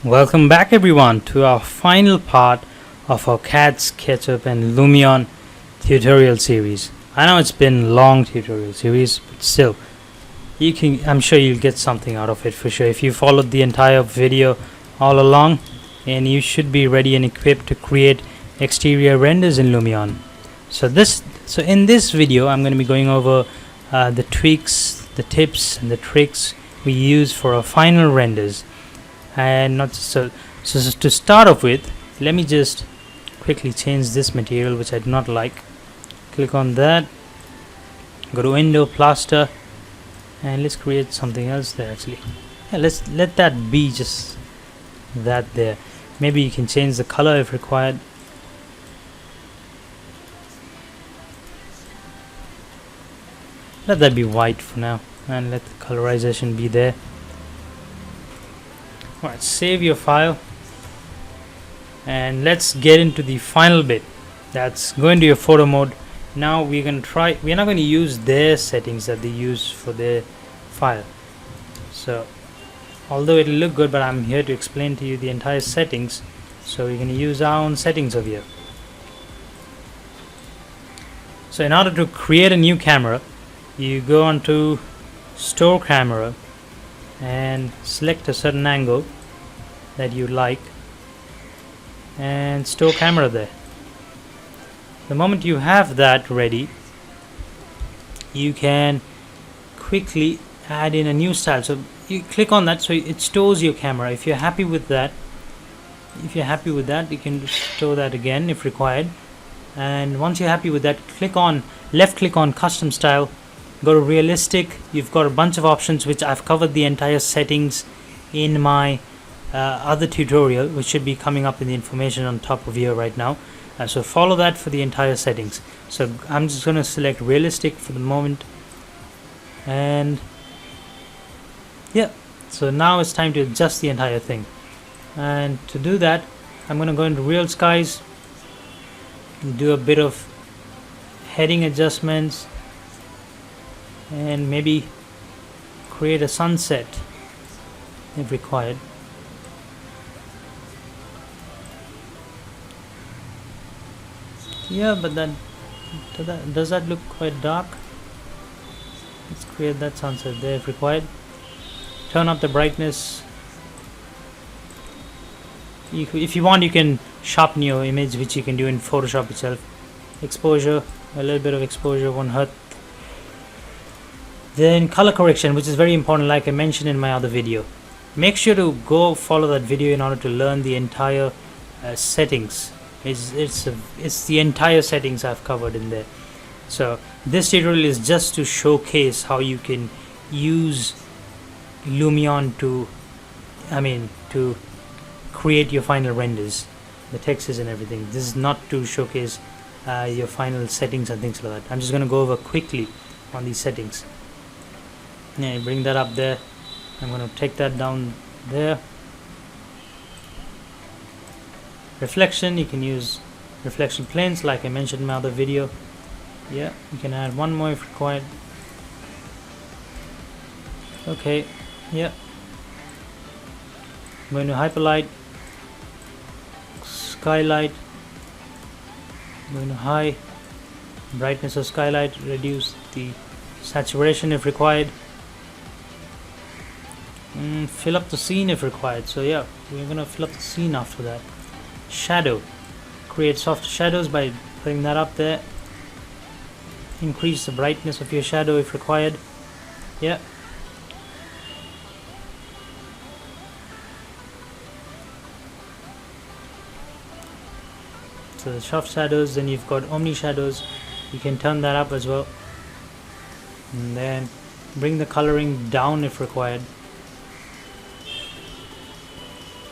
Welcome back everyone to our final part of our CAD Sketchup and Lumion tutorial series. I know it's been a long tutorial series, but still, I'm sure you'll get something out of it for sure if you followed the entire video all along, and you should be ready and equipped to create exterior renders in Lumion. So in this video I'm going to be going over the tweaks, the tips and the tricks we use for our final renders. And not so to start off with, let me just quickly change this material which I do not like. Click on that, go to window, plaster, and let's create something else there. Actually, yeah, let's let that be just that there. Maybe you can change the color if required. Let that be white for now, and let the colorization be there. Alright, save your file, and let's get into the final bit. That's go into your photo mode. Now we're not going to use their settings that they use for their file. So although it'll look good, but I'm here to explain to you the entire settings, so we're going to use our own settings over here. So in order to create a new camera, you go onto store camera and select a certain angle that you like and store camera there. The moment you have that ready, you can quickly add in a new style. So you click on that, so it stores your camera. If you're happy with that, you can store that again if required. And once you're happy with that, left click on custom style, go to realistic. You've got a bunch of options which I've covered the entire settings in my other tutorial, which should be coming up in the information on top of here right now. So follow that for the entire settings. So I'm just going to select realistic for the moment, and yeah, so now it's time to adjust the entire thing. And to do that, I'm going to go into real skies and do a bit of heading adjustments, and maybe create a sunset if required. Yeah, but does that look quite dark? Let's create that sunset there if required. Turn up the brightness. If you want, you can sharpen your image, which you can do in Photoshop itself. Exposure, a little bit of exposure won't hurt. Then color correction, which is very important, like I mentioned in my other video. Make sure to go follow that video in order to learn the entire settings. It's the entire settings I've covered in there. So this tutorial is just to showcase how you can use Lumion to create your final renders, the textures and everything. This is not to showcase your final settings and things like that. I'm just going to go over quickly on these settings. Yeah, bring that up there. I'm going to take that down there. Reflection, you can use reflection planes like I mentioned in my other video. Yeah, you can add one more if required. Okay, yeah. I'm going to hyperlight, skylight. I'm going to high brightness of skylight, reduce the saturation if required. Fill up the scene if required. So yeah, we're going to fill up the scene after that. Shadow, create soft shadows by putting that up there. Increase the brightness of your shadow if required. Yeah. So the soft shadows, then you've got omni shadows. You can turn that up as well. And then bring the coloring down if required.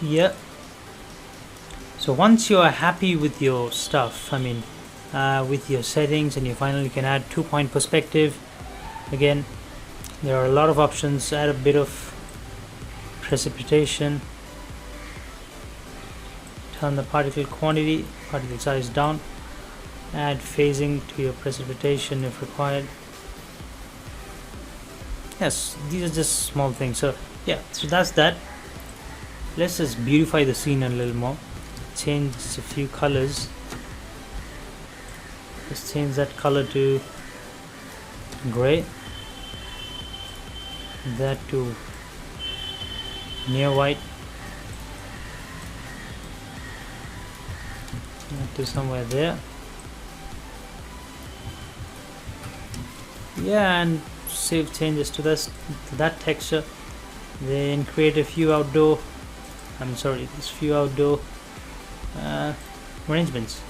Yeah. So once you are happy with your stuff, with your settings and you finally can add 2-point perspective. Again, there are a lot of options. Add a bit of precipitation. Turn the particle size down. Add phasing to your precipitation if required. Yes, these are just small things. So yeah, so that's that. let's just beautify the scene a little more. Change a few colors. Let's change that color to gray, that to near white, that to somewhere there. Yeah, and save changes to that texture. Then create a few outdoor few outdoor arrangements.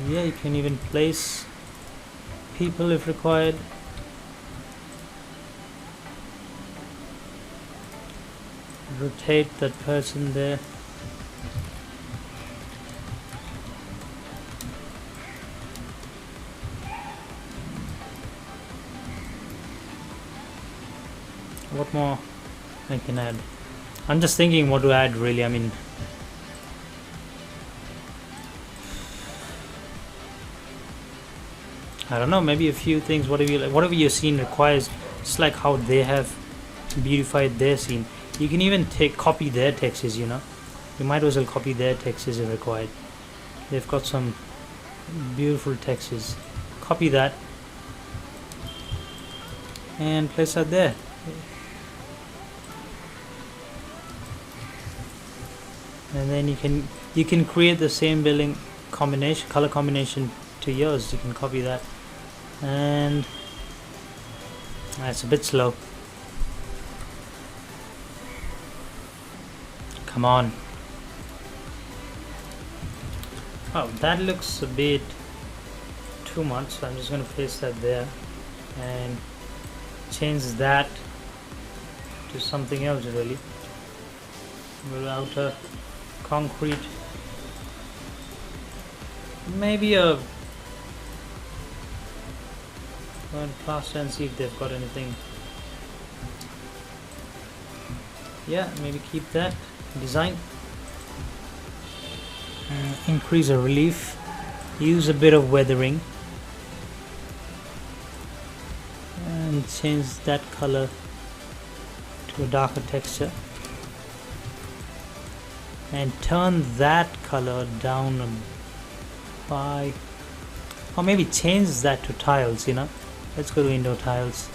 Yeah, you can even place people if required. Rotate that person there. What more I can add? I'm just thinking what to add really. I mean, I don't know, maybe a few things, whatever your scene requires, just like how they have beautified their scene. You can even copy their textures, you know. You might as well copy their textures if required. They've got some beautiful textures. Copy that and place that there. And then you can create the same building combination, color combination to yours. You can copy that, and that's a bit slow. Come on. Oh, that looks a bit too much, so I'm just going to place that there and change that to something else really. Outer concrete, maybe a plaster, and see if they've got anything. Yeah, maybe keep that design. Increase the relief, use a bit of weathering, and change that color to a darker texture, and turn that color down by, or maybe change that to tiles, you know. Let's go to indoor tiles.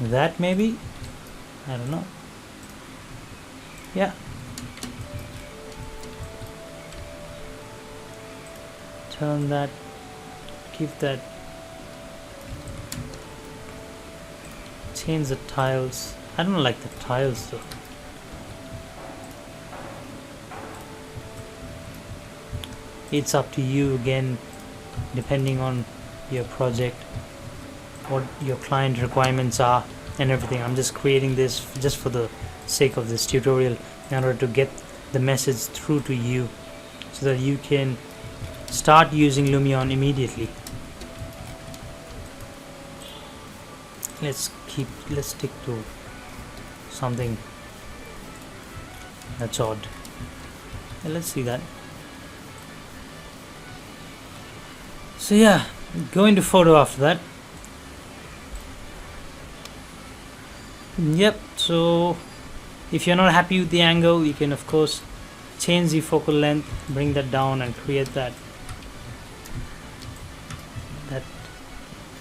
That maybe, I don't know. Yeah, turn that, keep that, change the tiles. I don't like the tiles though. It's up to you again, depending on your project, what your client requirements are and everything. I'm just creating this just for the sake of this tutorial, in order to get the message through to you so that you can start using Lumion immediately. Let's stick to something that's odd. Let's see that. So yeah, go into photo after that. Yep, so if you're not happy with the angle, you can of course change the focal length, bring that down and create that.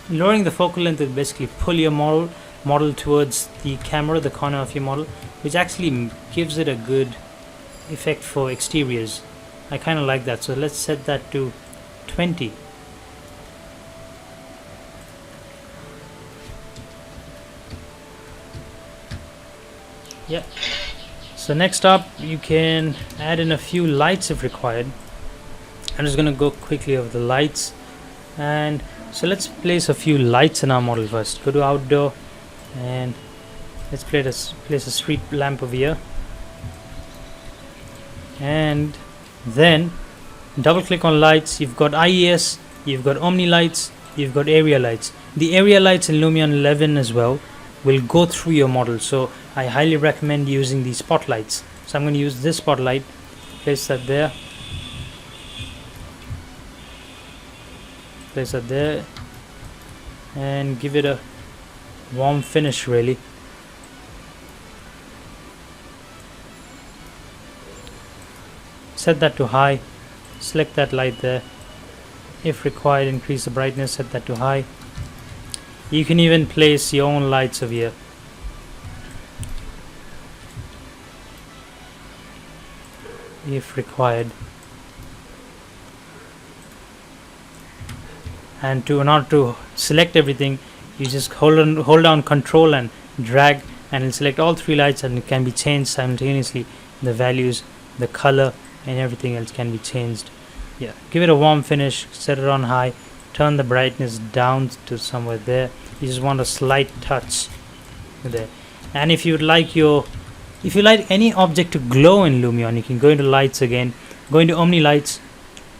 Lowering the focal length will basically pull your model towards the camera, the corner of your model, which actually gives it a good effect for exteriors. I kind of like that, so let's set that to 20. Yeah. So next up, you can add in a few lights if required. I'm just gonna go quickly over the lights, and so let's place a few lights in our model first. Go to outdoor, and let's place a street lamp over here, and then double click on lights. You've got IES, you've got Omni lights, you've got area lights. The area lights in Lumion 11 as well will go through your model, so I highly recommend using these spotlights. So I'm going to use this spotlight place that there, place that there, and give it a warm finish really. Set that to high, select that light there. If required, increase the brightness, set that to high. You can even place your own lights over here. If required. And to not to select everything, you just hold down Control and drag, and it'll select all three lights, and it can be changed simultaneously. The values, the color, and everything else can be changed. Yeah, give it a warm finish, set it on high, turn the brightness down to somewhere there. You just want a slight touch there. And if you like any object to glow in Lumion, you can go into lights again, go into Omni lights,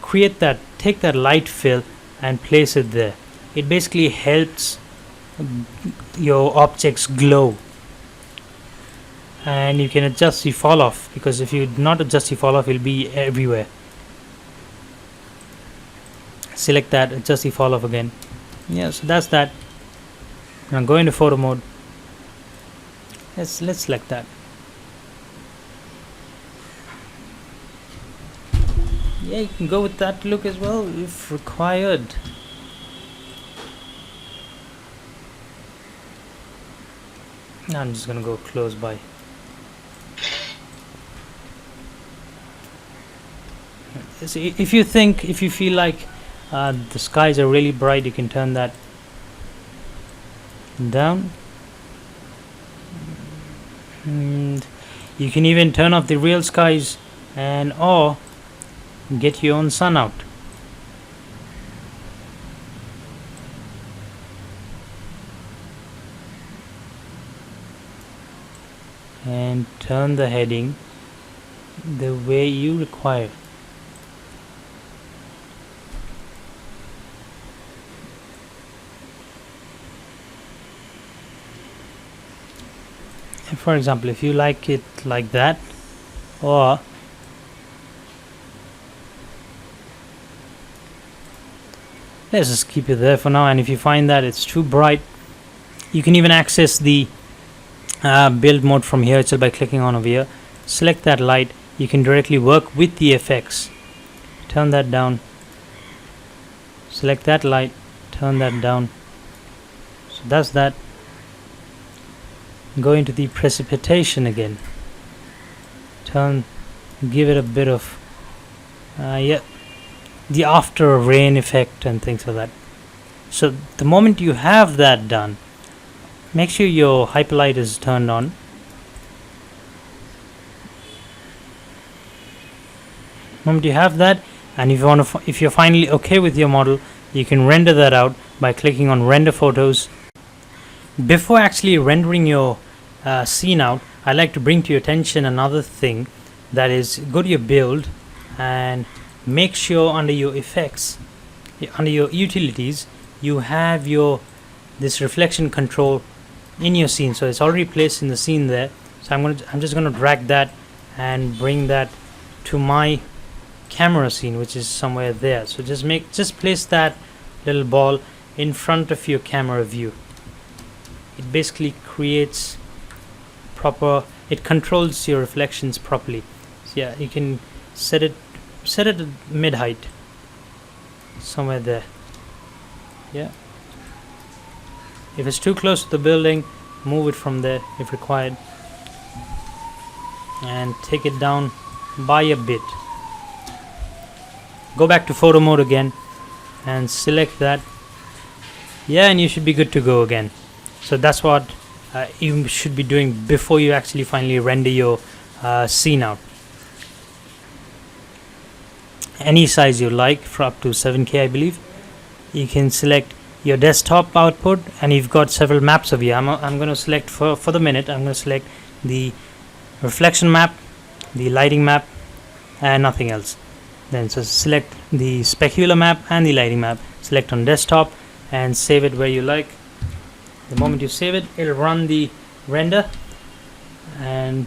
create that, take that light fill and place it there. It basically helps your objects glow. And you can adjust the fall off, because if you do not adjust the fall off, it will be everywhere. Select that, adjust the fall off again. Yeah, so that's that. Now go into photo mode. Let's select that. Yeah, you can go with that look as well if required. Now I'm just gonna go close by. So if you feel like the skies are really bright, you can turn that down, and you can even turn off the real skies and or get your own sun out. And turn the heading the way you require. And for example, if you like it like that, or let's just keep it there for now. And if you find that it's too bright, you can even access the build mode from here itself by clicking on over here. Select that light. You can directly work with the effects. Turn that down. Select that light. Turn that down. So that's that. Go into the precipitation again. Give it a bit of the after rain effect and things like that. So the moment you have that done, make sure your hyperlight is turned on. The moment you have that, and if you're finally okay with your model, you can render that out by clicking on render photos. Before actually rendering your scene out, I like to bring to your attention another thing, that is, go to your build and make sure under your effects, under your utilities, you have this reflection control in your scene. So it's already placed in the scene there. So I'm just going to drag that and bring that to my camera scene, which is somewhere there. So just place that little ball in front of your camera view. It basically creates it controls your reflections properly. So yeah, you can set it at mid height, somewhere there. Yeah, if it's too close to the building, move it from there if required, and take it down by a bit. Go back to photo mode again and select that. Yeah, and you should be good to go again. So that's what you should be doing before you actually finally render your scene out. Any size you like, for up to 7K I believe. You can select your desktop output, and you've got several maps of here. I'm going to select for the minute, I'm going to select the reflection map, the lighting map, and nothing else. Then so select the specular map and the lighting map. Select on desktop and save it where you like. The moment you save it, it'll run the render, and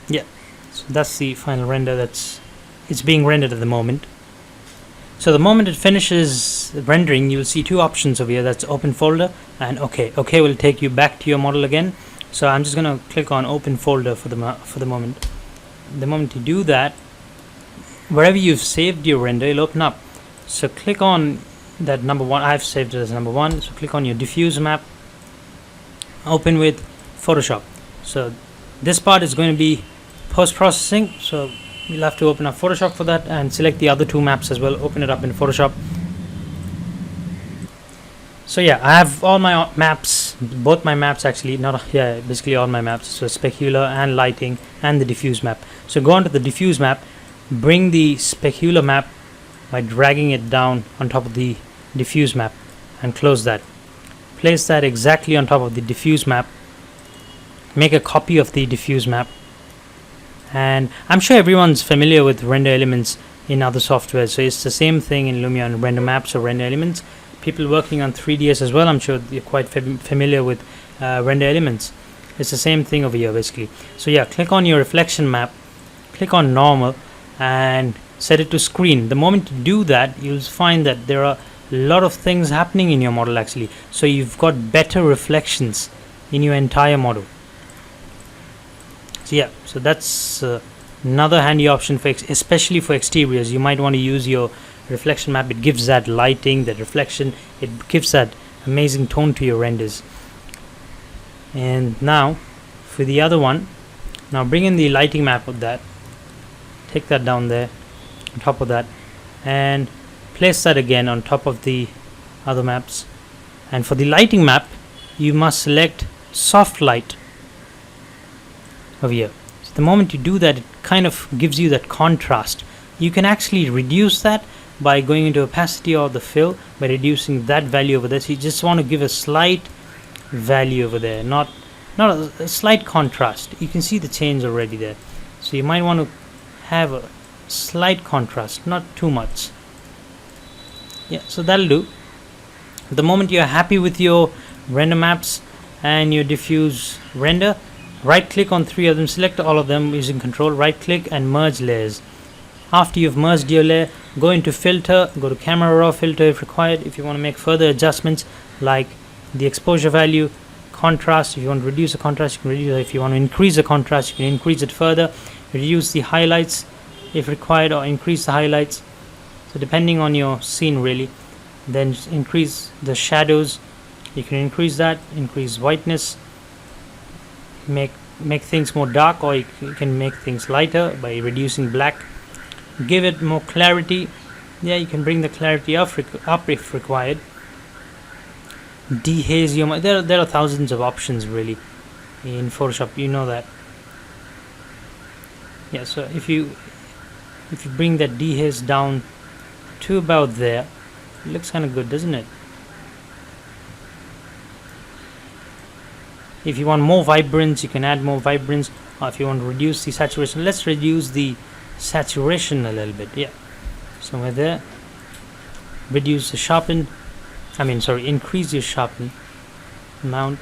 yeah, So that's the final render. It's being rendered at the moment. So the moment it finishes rendering, you'll see two options over here. That's open folder and OK. OK will take you back to your model again. So I'm just going to click on open folder for the moment. The moment you do that, wherever you've saved your render, it'll open up. So click on that number 1. I've saved it as number 1. So click on your diffuse map. Open with Photoshop. So this part is going to be post-processing. So you'll have to open up Photoshop for that and select the other two maps as well. Open it up in Photoshop. So yeah, I have all my maps, both my maps actually, basically all my maps. So specular and lighting and the diffuse map. So go on to the diffuse map, bring the specular map by dragging it down on top of the diffuse map and close that. Place that exactly on top of the diffuse map. Make a copy of the diffuse map. And I'm sure everyone's familiar with render elements in other software. So it's the same thing in Lumion, render maps or render elements. People working on 3ds as well, I'm sure you're quite familiar with render elements. It's the same thing over here basically. So yeah, click on your reflection map, click on normal and set it to screen. The moment you do that, you'll find that there are a lot of things happening in your model actually. So you've got better reflections in your entire model. So yeah, so that's another handy option for especially for exteriors. You might want to use your reflection map. It gives that lighting, that reflection, it gives that amazing tone to your renders. And now for the other one, now bring in the lighting map of that, take that down there on top of that and place that again on top of the other maps. And for the lighting map, you must select soft light over here. So the moment you do that, it kind of gives you that contrast. You can actually reduce that by going into opacity or the fill, by reducing that value over there. So you just want to give a slight value over there, not a slight contrast. You can see the change already there. So you might want to have a slight contrast, not too much. Yeah, so that'll do. The moment you're happy with your render maps and your diffuse render, right click on 3 of them, select all of them using control, right click and merge layers. After you've merged your layer, go into filter, go to camera raw filter if required. If you want to make further adjustments like the exposure value, contrast, if you want to reduce the contrast, you can reduce it. If you want to increase the contrast, you can increase it further. Reduce the highlights if required or increase the highlights. So depending on your scene really. Then increase the shadows. You can increase that, increase whiteness, make things more dark, or you can make things lighter by reducing black. Give it more clarity. Yeah, you can bring the clarity up if required. Dehaze your there are thousands of options really in Photoshop, you know that. Yeah, so if you bring that dehaze down to about there, it looks kind of good, doesn't it? If you want more vibrance, you can add more vibrance, or if you want to reduce the saturation, let's reduce the saturation a little bit. Yeah, somewhere there. Reduce the sharpen, increase your sharpen amount.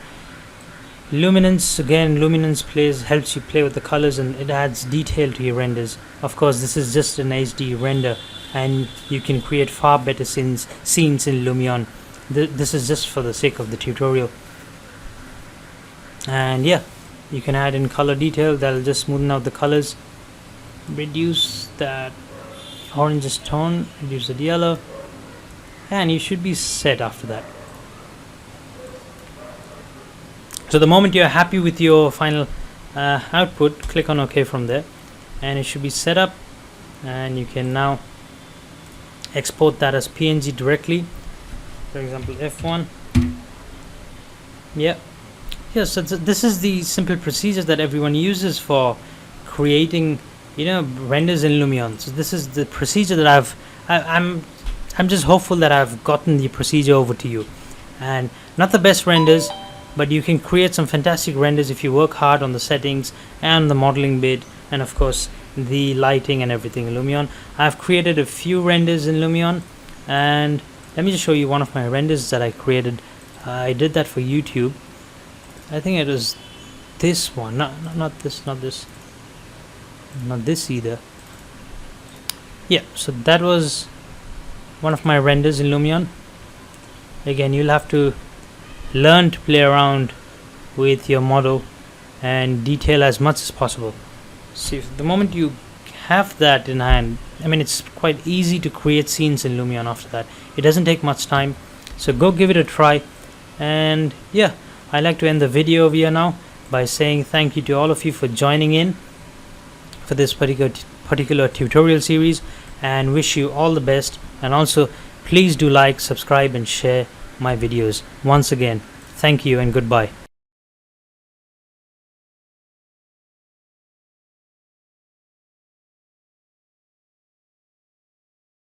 Luminance, again, luminance helps you play with the colors and it adds detail to your renders. Of course, this is just an HD render and you can create far better scenes in Lumion. This is just for the sake of the tutorial. And yeah, you can add in color detail, that'll just smoothen out the colors. Reduce that orange tone, reduce the yellow, and you should be set after that. So the moment you're happy with your final output, click on OK from there and it should be set up, and you can now export that as PNG directly. For example, F1. Yeah, so this is the simple procedure that everyone uses for creating renders in Lumion. So this is the procedure that I'm just hopeful that I've gotten the procedure over to you. And not the best renders, but you can create some fantastic renders if you work hard on the settings and the modeling bit, and of course the lighting and everything in Lumion. I've created a few renders in Lumion, and let me just show you one of my renders that I created. I did that for YouTube. I think it was this one, not this. not this either. Yeah, so that was one of my renders in Lumion. Again, you'll have to learn to play around with your model and detail as much as possible. See, the moment you have that in hand, I mean, it's quite easy to create scenes in Lumion after that. It doesn't take much time, so go give it a try. And yeah, I like to end the video over here now by saying thank you to all of you for joining in for this particular tutorial series, and wish you all the best. And also, please do like, subscribe and share my videos. Once again, thank you and goodbye.